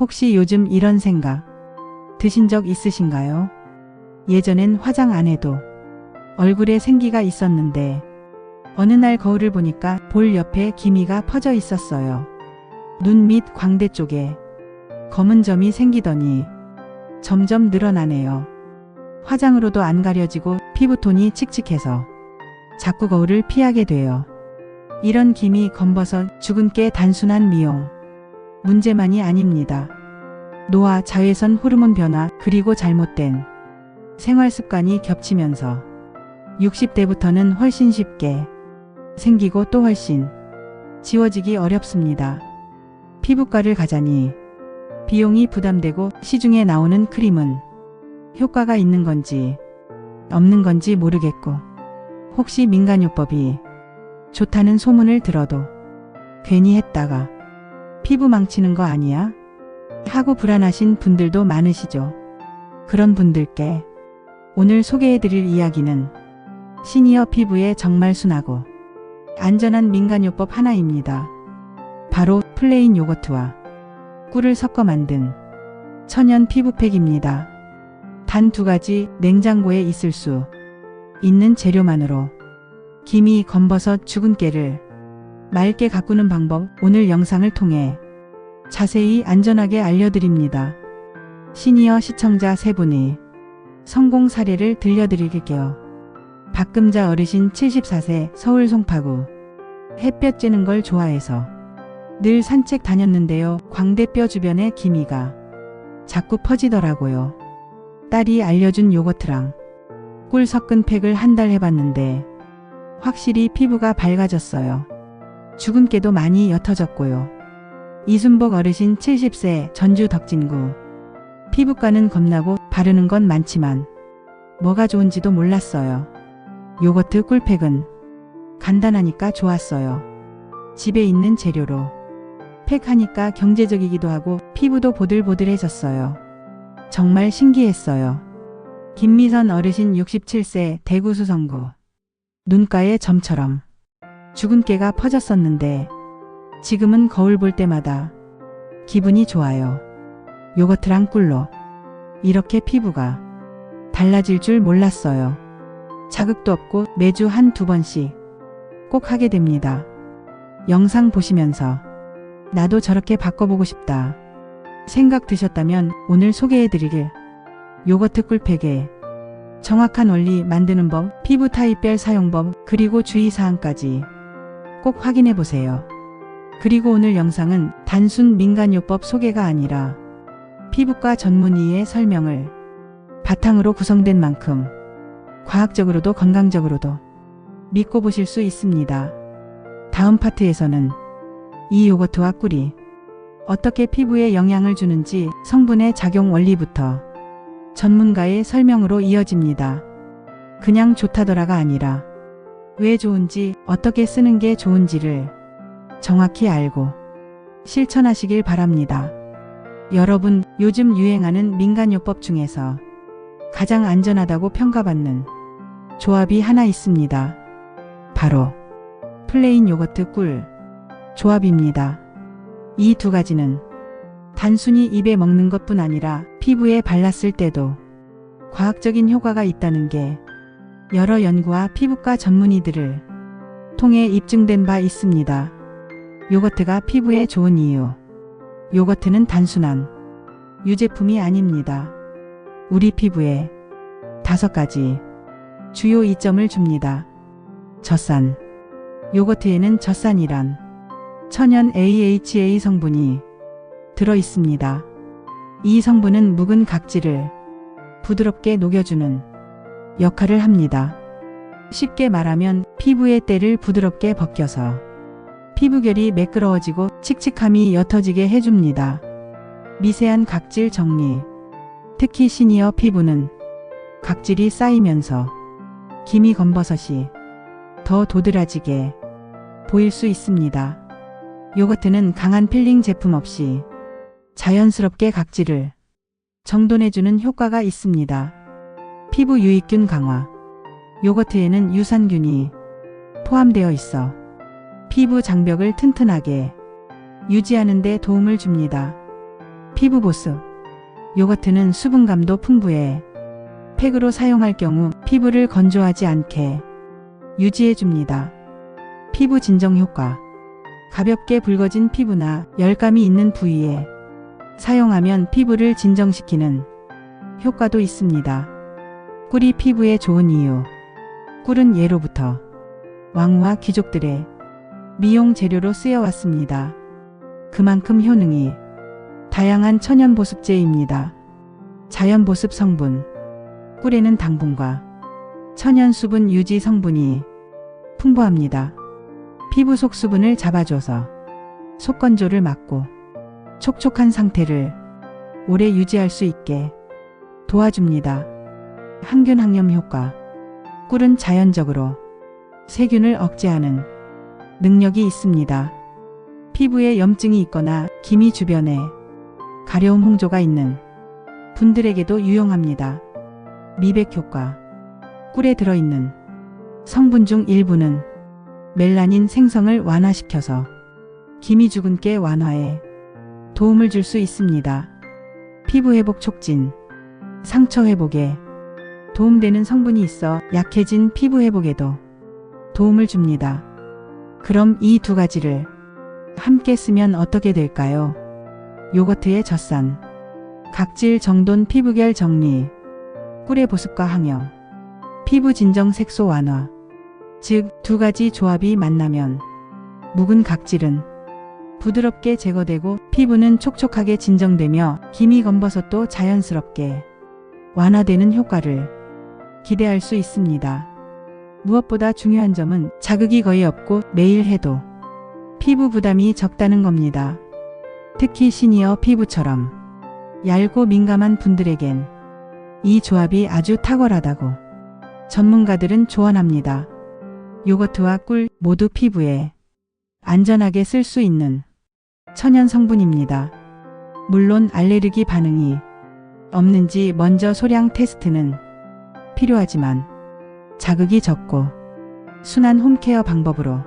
혹시 요즘 이런 생각 드신 적 있으신가요? 예전엔 화장 안 해도 얼굴에 생기가 있었는데 어느 날 거울을 보니까 볼 옆에 기미가 퍼져 있었어요. 눈 밑 광대 쪽에 검은 점이 생기더니 점점 늘어나네요. 화장으로도 안 가려지고 피부톤이 칙칙해서 자꾸 거울을 피하게 돼요. 이런 기미, 검버섯, 주근깨 단순한 미용 문제만이 아닙니다. 노화, 자외선 호르몬 변화, 그리고 잘못된 생활 습관이 겹치면서 60대부터는 훨씬 쉽게 생기고 또 훨씬 지워지기 어렵습니다. 피부과를 가자니 비용이 부담되고 시중에 나오는 크림은 효과가 있는 건지 없는 건지 모르겠고 혹시 민간요법이 좋다는 소문을 들어도 괜히 했다가 피부 망치는 거 아니야? 하고 불안하신 분들도 많으시죠. 그런 분들께 오늘 소개해드릴 이야기는 시니어 피부에 정말 순하고 안전한 민간요법 하나입니다. 바로 플레인 요거트와 꿀을 섞어 만든 천연 피부팩입니다. 단 2가지 냉장고에 있을 수 있는 재료만으로 기미, 검버섯, 주근깨를 맑게 가꾸는 방법 오늘 영상을 통해 자세히 안전하게 알려드립니다. 시니어 시청자 3분의 성공 사례를 들려드릴게요. 박금자 어르신 74세 서울 송파구 햇볕 쬐는 걸 좋아해서 늘 산책 다녔는데요. 광대뼈 주변에 기미가 자꾸 퍼지더라고요. 딸이 알려준 요거트랑 꿀 섞은 팩을 한 달 해봤는데 확실히 피부가 밝아졌어요. 주근깨도 많이 옅어졌고요. 이순복 어르신 70세 전주 덕진구 피부과는 겁나고 바르는 건 많지만 뭐가 좋은지도 몰랐어요. 요거트 꿀팩은 간단하니까 좋았어요. 집에 있는 재료로 팩하니까 경제적이기도 하고 피부도 보들보들해졌어요. 정말 신기했어요. 김미선 어르신 67세 대구 수성구 눈가에 점처럼 주근깨가 퍼졌었는데 지금은 거울 볼 때마다 기분이 좋아요. 요거트랑 꿀로 이렇게 피부가 달라질 줄 몰랐어요. 자극도 없고 매주 1~2번씩 꼭 하게 됩니다. 영상 보시면서 나도 저렇게 바꿔보고 싶다 생각 드셨다면 오늘 소개해드릴 요거트 꿀팩에 정확한 원리, 만드는 법, 피부 타입별 사용법, 그리고 주의사항까지 꼭 확인해보세요. 그리고 오늘 영상은 단순 민간요법 소개가 아니라 피부과 전문의의 설명을 바탕으로 구성된 만큼 과학적으로도 건강적으로도 믿고 보실 수 있습니다. 다음 파트에서는 이 요거트와 꿀이 어떻게 피부에 영향을 주는지 성분의 작용 원리부터 전문가의 설명으로 이어집니다. 그냥 좋다더라가 아니라 왜 좋은지, 어떻게 쓰는 게 좋은지를 정확히 알고 실천하시길 바랍니다. 여러분, 요즘 유행하는 민간요법 중에서 가장 안전하다고 평가받는 조합이 하나 있습니다. 바로 플레인 요거트 꿀 조합입니다. 이 2가지는 단순히 입에 먹는 것뿐 아니라 피부에 발랐을 때도 과학적인 효과가 있다는 게 여러 연구와 피부과 전문의들을 통해 입증된 바 있습니다. 요거트가 피부에 좋은 이유. 요거트는 단순한 유제품이 아닙니다. 우리 피부에 5가지 주요 이점을 줍니다. 젖산. 요거트에는 젖산이란 천연 AHA 성분이 들어 있습니다. 이 성분은 묵은 각질을 부드럽게 녹여주는 역할을 합니다. 쉽게 말하면 피부의 때를 부드럽게 벗겨서 피부결이 매끄러워지고 칙칙함이 옅어지게 해줍니다. 미세한 각질 정리. 특히 시니어 피부는 각질이 쌓이면서 기미, 검버섯이 더 도드라지게 보일 수 있습니다. 요거트는 강한 필링 제품 없이 자연스럽게 각질을 정돈해주는 효과가 있습니다. 피부 유익균 강화. 요거트에는 유산균이 포함되어 있어 피부 장벽을 튼튼하게 유지하는 데 도움을 줍니다. 피부 보습. 요거트는 수분감도 풍부해 팩으로 사용할 경우 피부를 건조하지 않게 유지해줍니다. 피부 진정 효과. 가볍게 붉어진 피부나 열감이 있는 부위에 사용하면 피부를 진정시키는 효과도 있습니다. 꿀이 피부에 좋은 이유. 꿀은 예로부터 왕후와 귀족들의 미용 재료로 쓰여왔습니다. 그만큼 효능이 다양한 천연 보습제입니다. 자연 보습 성분. 꿀에는 당분과 천연 수분 유지 성분이 풍부합니다. 피부 속 수분을 잡아줘서 속 건조를 막고 촉촉한 상태를 오래 유지할 수 있게 도와줍니다. 항균 항염 효과. 꿀은 자연적으로 세균을 억제하는 능력이 있습니다. 피부에 염증이 있거나 기미 주변에 가려움 홍조가 있는 분들에게도 유용합니다. 미백 효과. 꿀에 들어있는 성분 중 일부는 멜라닌 생성을 완화시켜서 기미 주근깨 완화에 도움을 줄 수 있습니다. 피부 회복 촉진. 상처 회복에 도움되는 성분이 있어 약해진 피부 회복에도 도움을 줍니다. 그럼 이 두 가지를 함께 쓰면 어떻게 될까요? 요거트의 젖산, 각질 정돈 피부결 정리, 꿀의 보습과 항염, 피부 진정 색소 완화. 즉, 두 가지 조합이 만나면 묵은 각질은 부드럽게 제거되고 피부는 촉촉하게 진정되며 기미 검버섯도 자연스럽게 완화되는 효과를 기대할 수 있습니다. 무엇보다 중요한 점은 자극이 거의 없고 매일 해도 피부 부담이 적다는 겁니다. 특히 시니어 피부처럼 얇고 민감한 분들에겐 이 조합이 아주 탁월하다고 전문가들은 조언합니다. 요거트와 꿀 모두 피부에 안전하게 쓸 수 있는 천연 성분입니다. 물론 알레르기 반응이 없는지 먼저 소량 테스트는 필요하지만 자극이 적고 순한 홈케어 방법으로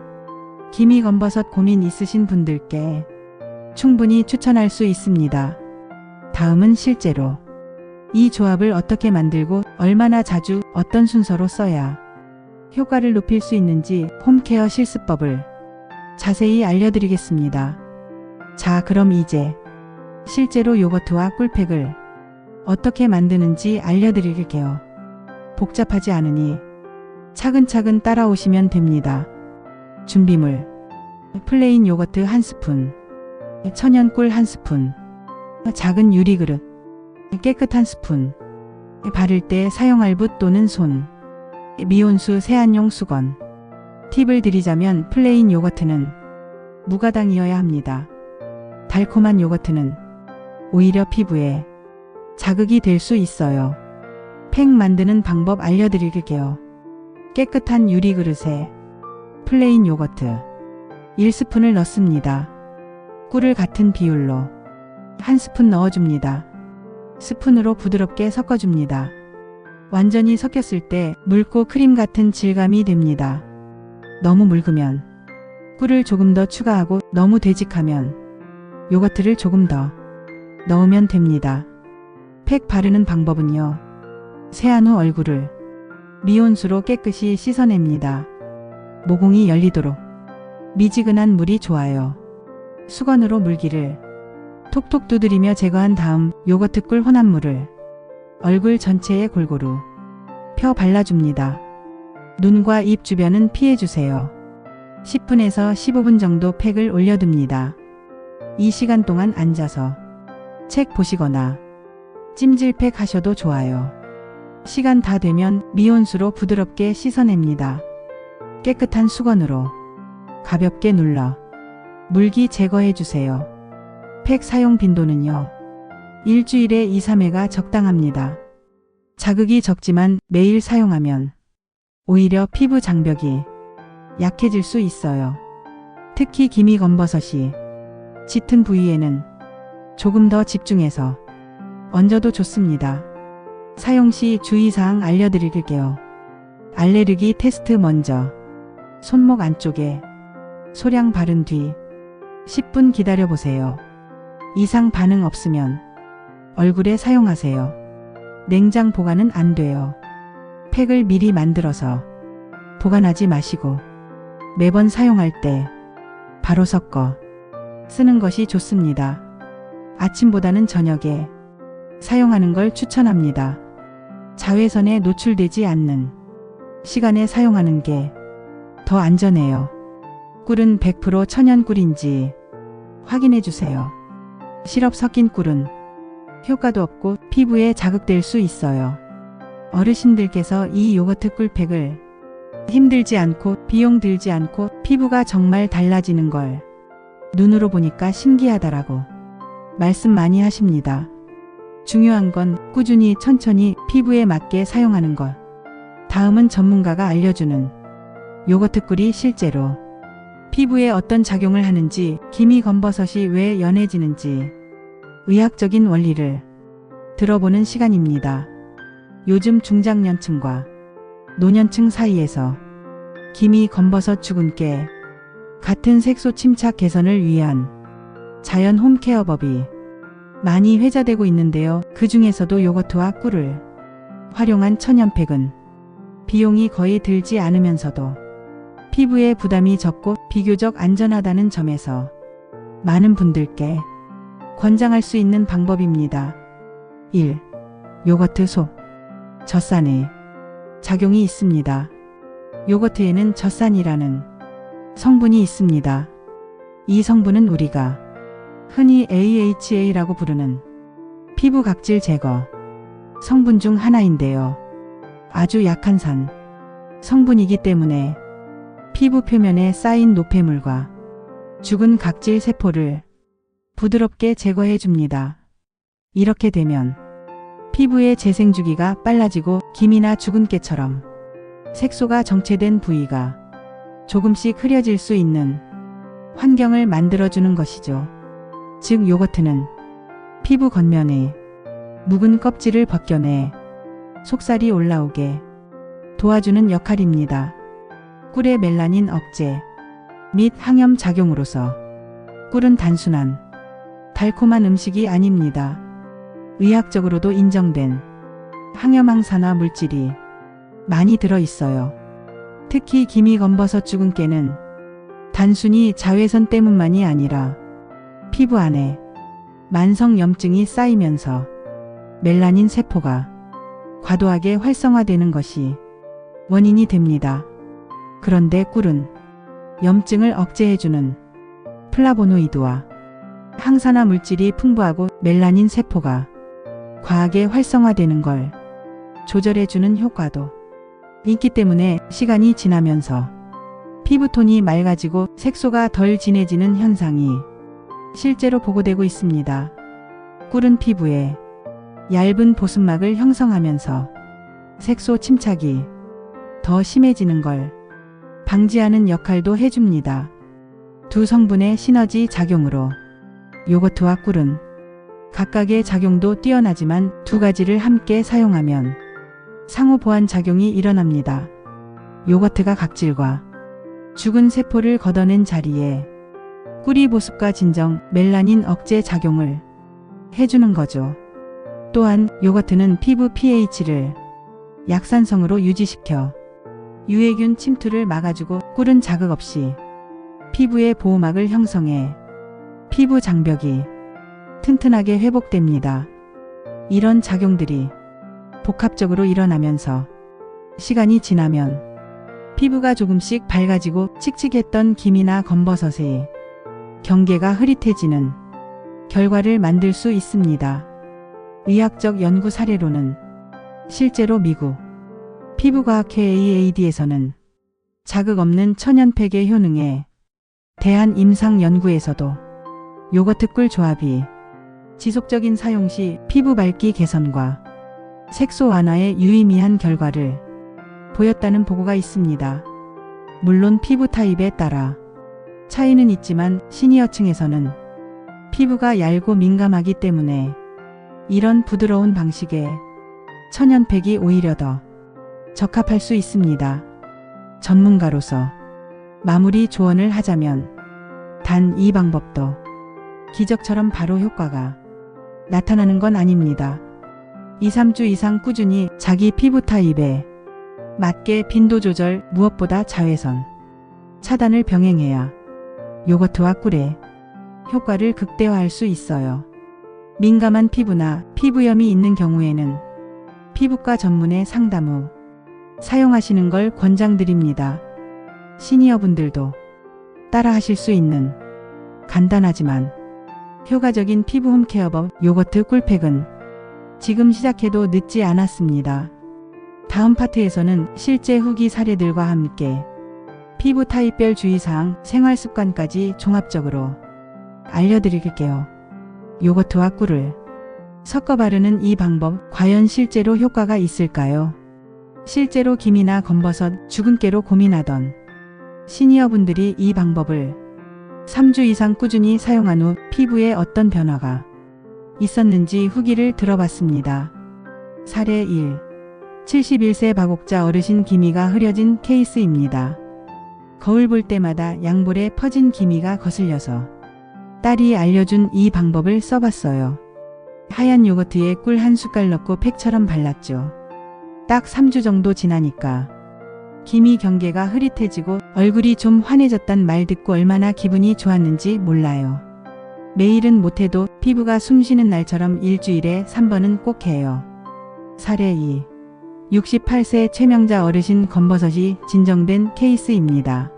기미 검버섯 고민 있으신 분들께 충분히 추천할 수 있습니다. 다음은 실제로 이 조합을 어떻게 만들고 얼마나 자주 어떤 순서로 써야 효과를 높일 수 있는지 홈케어 실습법을 자세히 알려드리겠습니다. 자, 그럼 이제 실제로 요거트와 꿀팩을 어떻게 만드는지 알려드릴게요. 복잡하지 않으니 차근차근 따라오시면 됩니다. 준비물. 플레인 요거트 1스푼, 천연 꿀 1스푼, 작은 유리그릇, 깨끗한 스푼, 바를 때 사용할 붓 또는 손, 미온수 세안용 수건. 팁을 드리자면 플레인 요거트는 무가당이어야 합니다. 달콤한 요거트는 오히려 피부에 자극이 될 수 있어요. 팩 만드는 방법 알려드릴게요. 깨끗한 유리그릇에 플레인 요거트 1스푼을 넣습니다. 꿀을 같은 비율로 1스푼 넣어줍니다. 스푼으로 부드럽게 섞어줍니다. 완전히 섞였을 때 묽고 크림 같은 질감이 됩니다. 너무 묽으면 꿀을 조금 더 추가하고 너무 되직하면 요거트를 조금 더 넣으면 됩니다. 팩 바르는 방법은요. 세안 후 얼굴을 미온수로 깨끗이 씻어냅니다. 모공이 열리도록 미지근한 물이 좋아요. 수건으로 물기를 톡톡 두드리며 제거한 다음 요거트 꿀 혼합물을 얼굴 전체에 골고루 펴 발라줍니다. 눈과 입 주변은 피해주세요. 10분에서 15분 정도 팩을 올려둡니다. 이 시간 동안 앉아서 책 보시거나 찜질팩 하셔도 좋아요. 시간 다 되면 미온수로 부드럽게 씻어냅니다. 깨끗한 수건으로 가볍게 눌러 물기 제거해주세요. 팩 사용 빈도는요. 일주일에 2-3회가 적당합니다. 자극이 적지만 매일 사용하면 오히려 피부 장벽이 약해질 수 있어요. 특히 기미 검버섯이 짙은 부위에는 조금 더 집중해서 얹어도 좋습니다. 사용 시 주의사항 알려드릴게요. 알레르기 테스트 먼저 손목 안쪽에 소량 바른 뒤 10분 기다려보세요. 이상 반응 없으면 얼굴에 사용하세요. 냉장 보관은 안 돼요. 팩을 미리 만들어서 보관하지 마시고 매번 사용할 때 바로 섞어 쓰는 것이 좋습니다. 아침보다는 저녁에 사용하는 걸 추천합니다. 자외선에 노출되지 않는 시간에 사용하는 게 더 안전해요. 꿀은 100% 천연 꿀인지 확인해 주세요. 시럽 섞인 꿀은 효과도 없고 피부에 자극될 수 있어요. 어르신들께서 이 요거트 꿀팩을 힘들지 않고 비용 들지 않고 피부가 정말 달라지는 걸 눈으로 보니까 신기하다라고 말씀 많이 하십니다. 중요한 건 꾸준히 천천히 피부에 맞게 사용하는 것. 다음은 전문가가 알려주는 요거트 꿀이 실제로 피부에 어떤 작용을 하는지, 기미검버섯이 왜 연해지는지 의학적인 원리를 들어보는 시간입니다. 요즘 중장년층과 노년층 사이에서 기미검버섯 주근깨 같은 색소 침착 개선을 위한 자연 홈케어법이 많이 회자되고 있는데요. 그 중에서도 요거트와 꿀을 활용한 천연팩은 비용이 거의 들지 않으면서도 피부에 부담이 적고 비교적 안전하다는 점에서 많은 분들께 권장할 수 있는 방법입니다. 1. 요거트 속 젖산의 작용이 있습니다. 요거트에는 젖산이라는 성분이 있습니다. 이 성분은 우리가 흔히 AHA라고 부르는 피부 각질 제거 성분 중 하나인데요. 아주 약한 산 성분이기 때문에 피부 표면에 쌓인 노폐물과 죽은 각질 세포를 부드럽게 제거해 줍니다. 이렇게 되면 피부의 재생 주기가 빨라지고 기미나 주근깨처럼 색소가 정체된 부위가 조금씩 흐려질 수 있는 환경을 만들어주는 것이죠. 즉 요거트는 피부 겉면의 묵은 껍질을 벗겨내 속살이 올라오게 도와주는 역할입니다. 꿀의 멜라닌 억제 및 항염 작용으로서 꿀은 단순한 달콤한 음식이 아닙니다. 의학적으로도 인정된 항염항산화 물질이 많이 들어있어요. 특히 기미검버섯 주근깨는 단순히 자외선 때문만이 아니라 피부 안에 만성 염증이 쌓이면서 멜라닌 세포가 과도하게 활성화되는 것이 원인이 됩니다. 그런데 꿀은 염증을 억제해주는 플라보노이드와 항산화 물질이 풍부하고 멜라닌 세포가 과하게 활성화되는 걸 조절해주는 효과도 있기 때문에 시간이 지나면서 피부톤이 맑아지고 색소가 덜 진해지는 현상이 실제로 보고되고 있습니다. 꿀은 피부에 얇은 보습막을 형성하면서 색소 침착이 더 심해지는 걸 방지하는 역할도 해줍니다. 두 성분의 시너지 작용으로 요거트와 꿀은 각각의 작용도 뛰어나지만 두 가지를 함께 사용하면 상호 보완 작용이 일어납니다. 요거트가 각질과 죽은 세포를 걷어낸 자리에 꿀이 보습과 진정, 멜라닌 억제 작용을 해주는 거죠. 또한 요거트는 피부 pH를 약산성으로 유지시켜 유해균 침투를 막아주고 꿀은 자극 없이 피부의 보호막을 형성해 피부 장벽이 튼튼하게 회복됩니다. 이런 작용들이 복합적으로 일어나면서 시간이 지나면 피부가 조금씩 밝아지고 칙칙했던 기미나 검버섯의 경계가 흐릿해지는 결과를 만들 수 있습니다. 의학적 연구 사례로는 실제로 미국 피부과학회 AAD에서는 자극 없는 천연팩의 효능에 대한 임상 연구에서도 요거트 꿀 조합이 지속적인 사용 시 피부 밝기 개선과 색소 완화에 유의미한 결과를 보였다는 보고가 있습니다. 물론 피부 타입에 따라 차이는 있지만 시니어층에서는 피부가 얇고 민감하기 때문에 이런 부드러운 방식의 천연팩이 오히려 더 적합할 수 있습니다. 전문가로서 마무리 조언을 하자면 단 이 방법도 기적처럼 바로 효과가 나타나는 건 아닙니다. 2, 3주 이상 꾸준히 자기 피부 타입에 맞게 빈도 조절, 무엇보다 자외선 차단을 병행해야 요거트와 꿀의 효과를 극대화할 수 있어요. 민감한 피부나 피부염이 있는 경우에는 피부과 전문의 상담 후 사용하시는 걸 권장드립니다. 시니어분들도 따라 하실 수 있는 간단하지만 효과적인 피부 홈케어법 요거트 꿀팩은 지금 시작해도 늦지 않았습니다. 다음 파트에서는 실제 후기 사례들과 함께 피부 타입별 주의사항, 생활습관까지 종합적으로 알려드릴게요. 요거트와 꿀을 섞어 바르는 이 방법 과연 실제로 효과가 있을까요? 실제로 기미나 검버섯, 주근깨로 고민하던 시니어분들이 이 방법을 3주 이상 꾸준히 사용한 후 피부에 어떤 변화가 있었는지 후기를 들어봤습니다. 사례 1. 71세 박옥자 어르신 기미가 흐려진 케이스입니다. 거울 볼 때마다 양볼에 퍼진 기미가 거슬려서 딸이 알려준 이 방법을 써봤어요. 하얀 요거트에 꿀 한 숟갈 넣고 팩처럼 발랐죠. 딱 3주 정도 지나니까 기미 경계가 흐릿해지고 얼굴이 좀 환해졌단 말 듣고 얼마나 기분이 좋았는지 몰라요. 매일은 못해도 피부가 숨쉬는 날처럼 일주일에 3번은 꼭 해요. 사례 2. 68세 최명자 어르신 검버섯이 진정된 케이스입니다.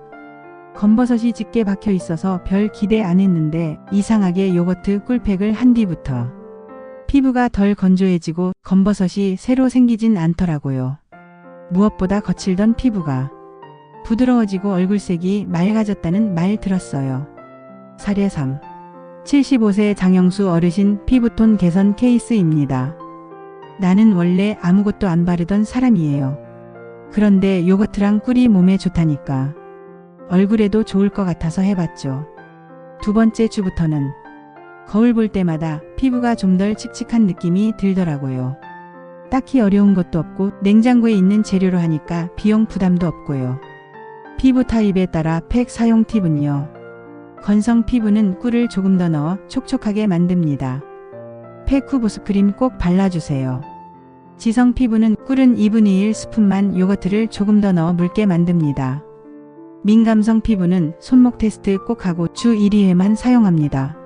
검버섯이 짙게 박혀 있어서 별 기대 안 했는데 이상하게 요거트 꿀팩을 한 뒤부터 피부가 덜 건조해지고 검버섯이 새로 생기진 않더라고요. 무엇보다 거칠던 피부가 부드러워지고 얼굴색이 맑아졌다는 말 들었어요. 사례 3. 75세 장영수 어르신 피부톤 개선 케이스입니다. 나는 원래 아무것도 안 바르던 사람이에요. 그런데 요거트랑 꿀이 몸에 좋다니까 얼굴에도 좋을 것 같아서 해봤죠. 두 번째 주부터는 거울 볼 때마다 피부가 좀 덜 칙칙한 느낌이 들더라고요. 딱히 어려운 것도 없고 냉장고에 있는 재료로 하니까 비용 부담도 없고요. 피부 타입에 따라 팩 사용 팁은요. 건성 피부는 꿀을 조금 더 넣어 촉촉하게 만듭니다. 팩 후 보습크림 꼭 발라주세요. 지성 피부는 꿀은 2분의 1 스푼만 요거트를 조금 더 넣어 묽게 만듭니다. 민감성 피부는 손목 테스트 꼭 하고 주 1회만 사용합니다.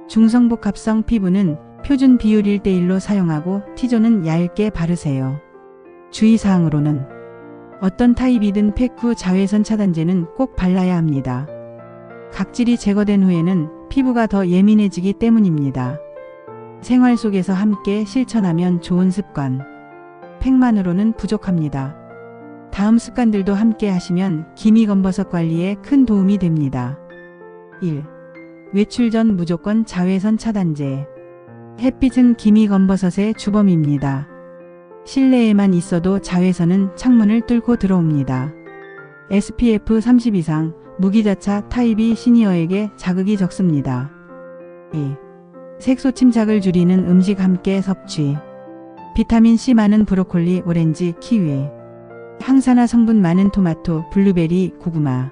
중성복합성 피부는 표준 비율 1:1로 사용하고 T존은 얇게 바르세요. 주의사항으로는 어떤 타입이든 팩 후 자외선 차단제는 꼭 발라야 합니다. 각질이 제거된 후에는 피부가 더 예민해지기 때문입니다. 생활 속에서 함께 실천하면 좋은 습관. 팩만으로는 부족합니다. 다음 습관들도 함께 하시면 기미 검버섯 관리에 큰 도움이 됩니다. 1. 외출 전 무조건 자외선 차단제. 햇빛은 기미 검버섯의 주범입니다. 실내에만 있어도 자외선은 창문을 뚫고 들어옵니다. SPF 30 이상 무기자차 타입이 시니어에게 자극이 적습니다. 2. 색소 침착을 줄이는 음식 함께 섭취. 비타민C 많은 브로콜리, 오렌지, 키위. 항산화 성분 많은 토마토, 블루베리, 고구마.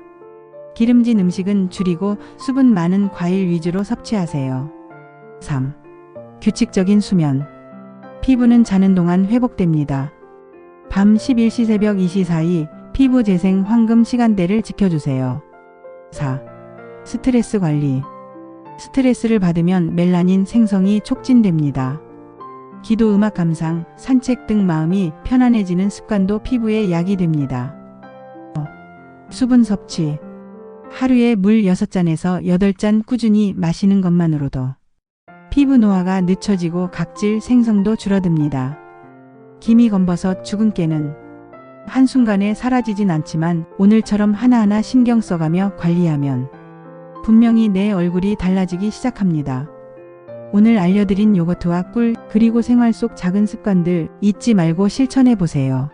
기름진 음식은 줄이고 수분 많은 과일 위주로 섭취하세요. 3. 규칙적인 수면. 피부는 자는 동안 회복됩니다. 밤 11시 새벽 2시 사이 피부 재생 황금 시간대를 지켜주세요. 4. 스트레스 관리. 스트레스를 받으면 멜라닌 생성이 촉진됩니다. 기도, 음악 감상, 산책 등 마음이 편안해지는 습관도 피부에 약이 됩니다. 수분 섭취. 하루에 물 6잔에서 8잔 꾸준히 마시는 것만으로도 피부 노화가 늦춰지고 각질 생성도 줄어듭니다. 기미 검버섯, 주근깨는 한순간에 사라지진 않지만 오늘처럼 하나하나 신경 써가며 관리하면 분명히 내 얼굴이 달라지기 시작합니다. 오늘 알려드린 요거트와 꿀 그리고 생활 속 작은 습관들 잊지 말고 실천해보세요.